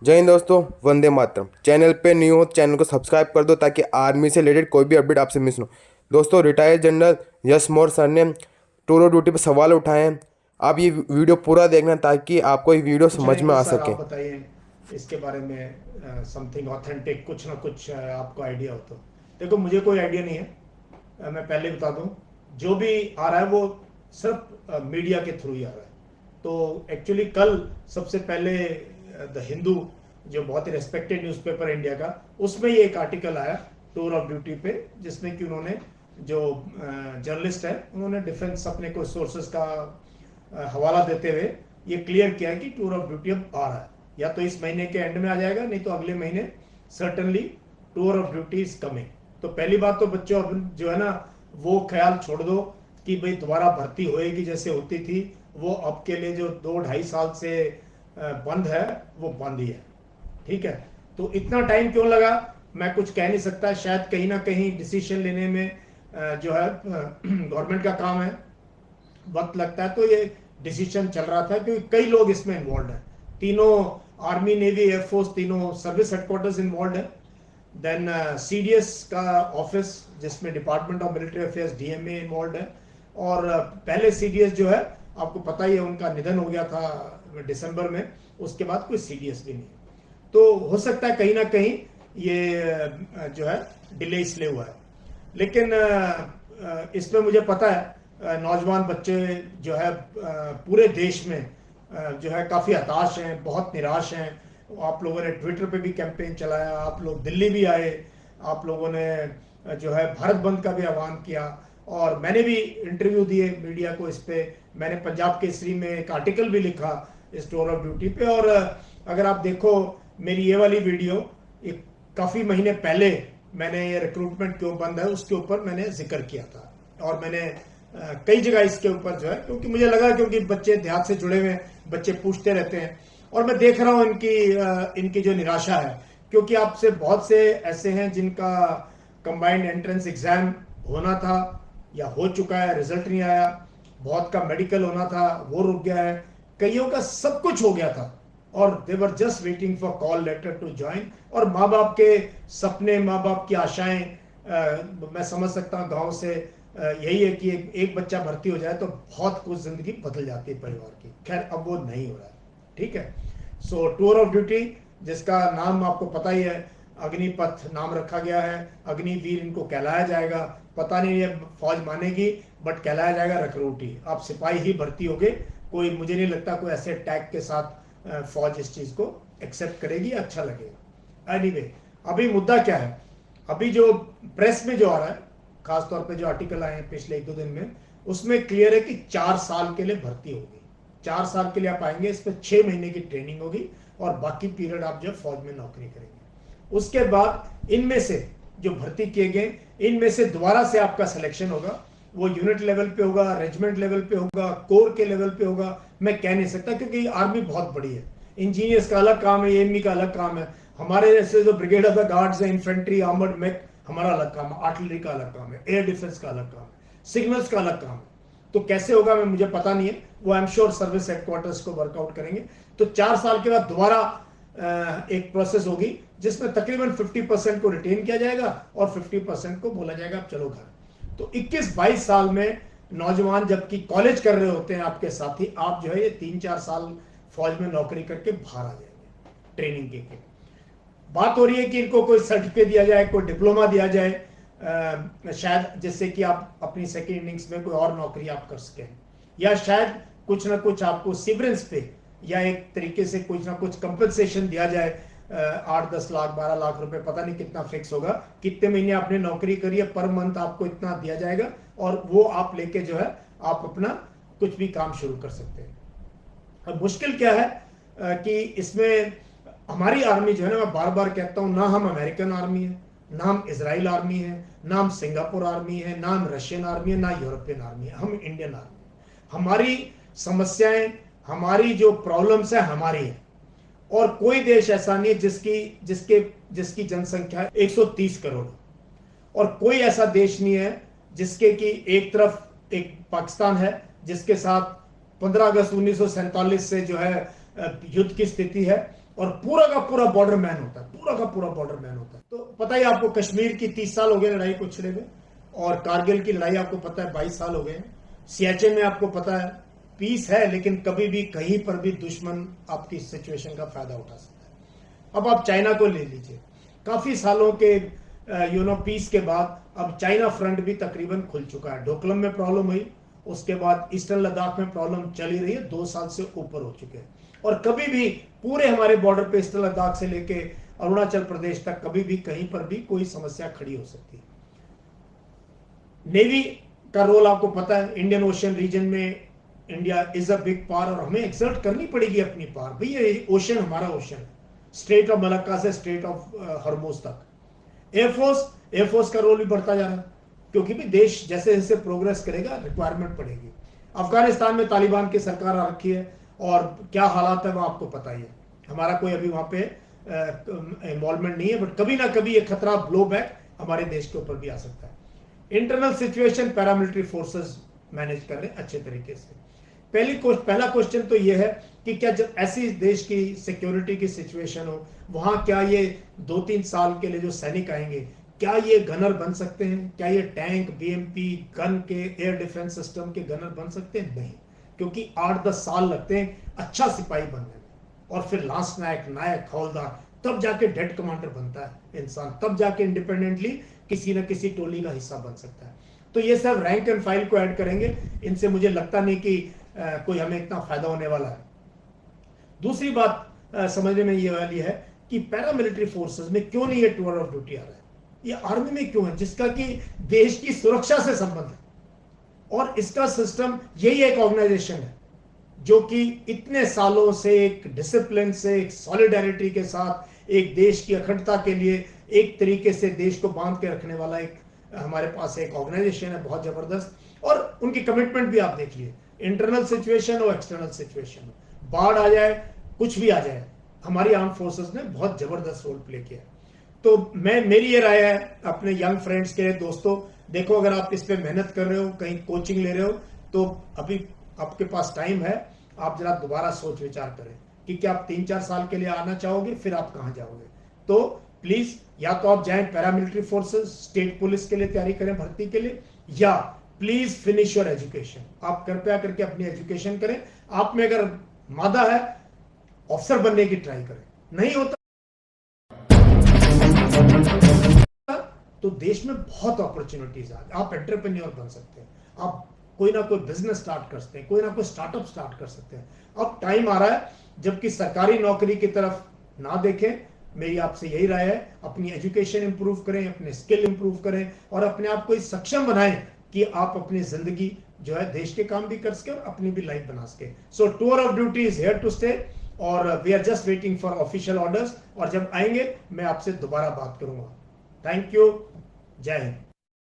जय हिंद दोस्तों। वंदे मातरम। चैनल पे न्यू हो चैनल को सब्सक्राइब कर दो ताकि आर्मी से रिलेटेड कोई भी अपडेट आपसे मिस ना हो। दोस्तों, रिटायर्ड जनरल यश मौर्य सर ने टूर ऑफ ड्यूटी पर सवाल उठाए हैं। आप ये वीडियो पूरा देखना ताकि आपको ये वीडियो कुछ समझ नहीं, में आ कुछ सर सके। आप बताइए इसके बारे में, समथिंग ऑथेंटिक, कुछ ना कुछ आपको आइडिया हो तो। देखो, मुझे कोई आइडिया नहीं है। मैं पहले बता दूं, जो भी आ रहा है वो सिर्फ मीडिया के थ्रू ही आ रहा है। तो एक्चुअली कल सबसे पहले द हिंदू, जो बहुत ही रेस्पेक्टेड न्यूज़पेपर इंडिया का, उसमें ये एक आर्टिकल आया टूर ऑफ ड्यूटी पे, जिसमें कि उन्होंने, जो जर्नलिस्ट है, उन्होंने डिफेंस अपने कोई सोर्सेज का हवाला देते हुए ये क्लियर किया है कि टूर ऑफ ड्यूटी अब आ रहा है। या तो इस महीने के एंड में आ जाएगा, नहीं तो अगले महीने certainly tour of duty is coming. तो पहली बात तो बच्चों, अब जो है ना, वो ख्याल छोड़ दो कि भाई दोबारा भर्ती होएगी जैसे होती थी। वो अब के लिए जो 2-2.5 साल से बंद है, वो बंद ही है। ठीक है, तो इतना टाइम क्यों लगा, मैं कुछ कह नहीं सकता। शायद कहीं ना कहीं डिसीजन लेने में जो है गवर्नमेंट का काम है, वक्त लगता है। तो ये डिसीजन चल रहा था क्योंकि कई लोग इसमें इन्वॉल्व हैं। तीनों, आर्मी, नेवी, एयरफोर्स, तीनों सर्विस हेडक्वार्टर्स इन्वॉल्व है। देन सीडीएस का ऑफिस, जिसमें department of military affairs DMA involve है। और पहले सीडीएस जो है, आपको पता ही है, उनका निधन हो गया था दिसंबर में। उसके बाद कोई सीडीएस भी नहीं। तो हो सकता है कहीं ना कहीं ये जो है डिले इसलिए हुआ है। लेकिन इसमें मुझे पता है नौजवान बच्चे जो है पूरे देश में जो है काफ़ी हताश हैं, बहुत निराश हैं। आप लोगों ने ट्विटर पे भी कैंपेन चलाया, आप लोग दिल्ली भी आए, आप लोगों ने जो है भारत बंद का भी आह्वान किया, और मैंने भी इंटरव्यू दिए मीडिया को इस पे। मैंने पंजाब केसरी में एक आर्टिकल भी लिखा इस टूर ऑफ ड्यूटी पे। और अगर आप देखो मेरी ये वाली वीडियो, एक काफ़ी महीने पहले मैंने ये रिक्रूटमेंट क्यों बंद है उसके ऊपर मैंने जिक्र किया था। और मैंने कई जगह इसके ऊपर जो है, क्योंकि मुझे लगा, क्योंकि बच्चे देहात से जुड़े हुए हैं, बच्चे पूछते रहते हैं, और मैं देख रहा हूं इनकी जो निराशा है। क्योंकि आपसे बहुत से ऐसे हैं जिनका कंबाइंड एंट्रेंस एग्जाम होना था या हो चुका है, रिजल्ट नहीं आया। बहुत का मेडिकल होना था, वो रुक गया है। कईयों का सब कुछ हो गया था और they were just waiting for call letter to join. और माँ बाप के सपने, माँ बाप की आशाएं, मैं समझ सकता हूँ गांव से यही है कि एक बच्चा भर्ती हो जाए तो बहुत कुछ जिंदगी बदल जाती है परिवार की। खैर, अब वो नहीं हो रहा है। ठीक है, सो टूर ऑफ ड्यूटी, जिसका नाम आपको पता ही है, अग्निपथ नाम रखा गया है। अग्निवीर इनको कहलाया जाएगा। पता नहीं ये फौज मानेगी, बट कहलाया जाएगा रिक्रूट ही। आप सिपाही ही भर्ती होगे। कोई, मुझे नहीं लगता कोई ऐसे टैग के साथ फौज इस चीज को एक्सेप्ट करेगी, अच्छा लगेगा। एनीवे, अभी मुद्दा क्या है, अभी जो प्रेस में जो आ रहा है, खासतौर पे जो आर्टिकल आए हैं पिछले 1-2 दिन में, उसमें क्लियर है कि 4 साल के लिए भर्ती होगी। 4 साल के लिए आप आएंगे, इसमें 6 महीने की ट्रेनिंग होगी और बाकी पीरियड आप जो फौज में नौकरी करेंगे। उसके बाद इनमें से जो भर्ती किए गए, इनमें से दोबारा से आपका सिलेक्शन होगा। वो यूनिट लेवल पे होगा, रेजिमेंट लेवल पे होगा, कोर के लेवल पे होगा। मैं कह नहीं सकता क्योंकि आर्मी बहुत बड़ी है। इंजीनियर्स का अलग काम है, एएमई का अलग काम है। हमारे जैसे जो ब्रिगेड ऑफ द गार्ड्स है, इन्फेंट्री, आर्मर्ड मेक, हमारा अलग काम है। आर्टिलरी का अलग काम है, एयर डिफेंस का अलग काम है, सिग्नल्स का अलग काम है। तो कैसे होगा मैं, मुझे पता नहीं है। वो I am sure service headquarters को वर्कआउट करेंगे। तो 4 साल के बाद दोबारा एक प्रोसेस होगी जिसमें तकरीबन 50% को रिटेन किया जाएगा और 50% को बोला जाएगा आप चलो घर। तो 21-22 साल में नौजवान जबकि कॉलेज कर रहे होते हैं आपके साथी, आप जो है ये 3-4 साल फौज में नौकरी करके बाहर आ जाएंगे ट्रेनिंग के। बात हो रही है कि इनको कोई सर्टिफिकेट दिया जाए, कोई डिप्लोमा दिया जाए, शायद, जिससे कि आप अपनी सेकेंड इनिंग्स में कोई और नौकरी आप कर सकें, या शायद कुछ ना कुछ आपको सीवरेंस पे या एक तरीके से कुछ ना कुछ कंपनसेशन दिया जाए। 8-10 लाख 12 लाख रुपए, पता नहीं कितना फिक्स होगा, कितने महीने आपने नौकरी करी है, पर मंथ आपको इतना दिया जाएगा और वो आप लेके जो है आप अपना कुछ भी काम शुरू कर सकते हैं। अब मुश्किल क्या है कि इसमें हमारी आर्मी जो है ना, मैं बार बार कहता हूं, ना हम अमेरिकन आर्मी है, ना हम इजराइल आर्मी है, ना हम सिंगापुर आर्मी है, ना हम रशियन आर्मी है, ना यूरोपियन आर्मी है। हम इंडियन आर्मी है। हमारी समस्याएं, हमारी जो प्रॉब्लम्स है, हमारी है। और कोई देश ऐसा नहीं है जिसकी जनसंख्या 130 करोड़, और कोई ऐसा देश नहीं है जिसके कि एक तरफ एक पाकिस्तान है जिसके साथ 15 अगस्त 1947 से जो है युद्ध की स्थिति है, और पूरा का पूरा बॉर्डर मैन होता है, पूरा का पूरा बॉर्डर मैन होता है। तो पता ही आपको कश्मीर की 30 साल हो गए लड़ाई को छिड़े हुए, और कारगिल की लड़ाई आपको पता है 22 साल हो गए। सियाचिन में आपको पता है पीस है, लेकिन कभी भी कहीं पर भी दुश्मन आपकी सिचुएशन का फायदा उठा सकता है। अब आप चाइना को ले लीजिए, काफी सालों के पीस के बाद अब चाइना फ्रंट भी तकरीबन खुल चुका है। डोकलम में प्रॉब्लम हुई, उसके बाद ईस्टर्न लद्दाख में प्रॉब्लम चली रही है, 2 साल से ऊपर हो चुके हैं। और कभी भी पूरे हमारे बॉर्डर पे ईस्टर्न लद्दाख से लेके अरुणाचल प्रदेश तक कभी भी कहीं पर भी कोई समस्या खड़ी हो सकती है। नेवी का रोल आपको पता है, इंडियन ओशन रीजन में India is a big power, और हमें एक्सर्ट करनी पड़ेगी अपनी पावर। भाई ये ओशन हमारा ओशन है, स्ट्रेट ऑफ मलक्का से स्ट्रेट ऑफ हरमुज तक। एयरफोर्स का रोल भी बढ़ता जा रहा है, क्योंकि भी देश जैसे जैसे प्रोग्रेस करेगा रिक्वायरमेंट पड़ेगी। अफगानिस्तान में तालिबान की सरकार आ रखी है, और क्या हालात है वो आपको पता ही है। हमारा कोई अभी वहां पे इन्वॉल्वमेंट नहीं है, बट कभी ना कभी ये खतरा ब्लो बैक हमारे देश के ऊपर भी आ सकता है। Internal situation paramilitary forces manage कर रहे हैं अच्छे तरीके से। पहला क्वेश्चन तो ये है कि क्या जब ऐसी देश की सिक्योरिटी की सिचुएशन हो, वहां क्या ये 2-3 साल के लिए जो सैनिक आएंगे, क्या ये गनर बन सकते हैं? क्या ये टैंक, बीएमपी, गन के, एयर डिफेंस सिस्टम के गनर बन सकते हैं? नहीं, क्योंकि 8-10 साल लगते हैं अच्छा सिपाही बनने में, और फिर लांस नायक, हवलदार, तब जाके डेड कमांडर बनता है इंसान, तब जाके इंडिपेंडेंटली किसी न किसी टोली का हिस्सा बन सकता है। तो ये सब रैंक एंड फाइल को ऐड करेंगे, इनसे मुझे लगता नहीं कि कोई हमें इतना फायदा होने वाला है। दूसरी बात समझने में ये वाली है कि पैरामिलिट्री फोर्सेस में क्यों नहीं ये टूर ऑफ ड्यूटी आ रहा है, ये आर्मी में क्यों है, जिसका कि देश की सुरक्षा से संबंध है। और इसका सिस्टम यही एक ऑर्गेनाइजेशन है जो कि इतने सालों से एक डिसिप्लिन से, एक सॉलिडारिटी के साथ, एक देश की अखंडता के लिए एक तरीके से देश को बांध के रखने वाला एक हमारे पास एक ऑर्गेनाइजेशन है, बहुत जबरदस्त। और उनकी कमिटमेंट भी आप देखिए, इंटरनल सिचुएशन और एक्सटर्नल सिचुएशन, बाढ़ आ जाए, कुछ भी आ जाए, हमारी आर्म फोर्सेस ने बहुत जबरदस्त रोल प्ले किया। तो मेरी ये राय है अपने यंग फ्रेंड्स के दोस्तों, देखो अगर आप इस पे मेहनत कर रहे हो, कहीं कोचिंग ले रहे हो, तो अभी आपके पास टाइम है, आप जरा दोबारा सोच विचार करें कि क्या आप 3-4 साल के लिए आना चाहोगे, फिर आप कहां जाओगे। तो प्लीज या तो आप जाएं पैरामिलिट्री फोर्सेस, स्टेट पुलिस के लिए तैयारी करें भर्ती के लिए, या प्लीज फिनिश योर एजुकेशन। आप कृपया करके अपनी एजुकेशन करें। आप में अगर मादा है, ऑफिसर बनने की ट्राई करें, नहीं होता तो देश में बहुत अपॉर्चुनिटीज आ, आप एंटरप्रेन्योर बन सकते हैं, आप कोई ना कोई बिजनेस स्टार्ट कर सकते हैं, कोई ना कोई स्टार्टअप स्टार्ट कर सकते हैं। अब टाइम आ रहा है जबकि सरकारी नौकरी की तरफ ना देखें। मेरी आपसे यही राय है, अपनी एजुकेशन इंप्रूव करें, अपने स्किल इंप्रूव करें, और अपने आप को सक्षम बनाएं कि आप अपनी जिंदगी जो है देश के काम भी कर सके और अपनी भी लाइफ बना सके। So tour of duty is here to stay, और we are just waiting for official orders, और जब आएंगे मैं आपसे दोबारा बात करूंगा। थैंक यू, जय हिंद।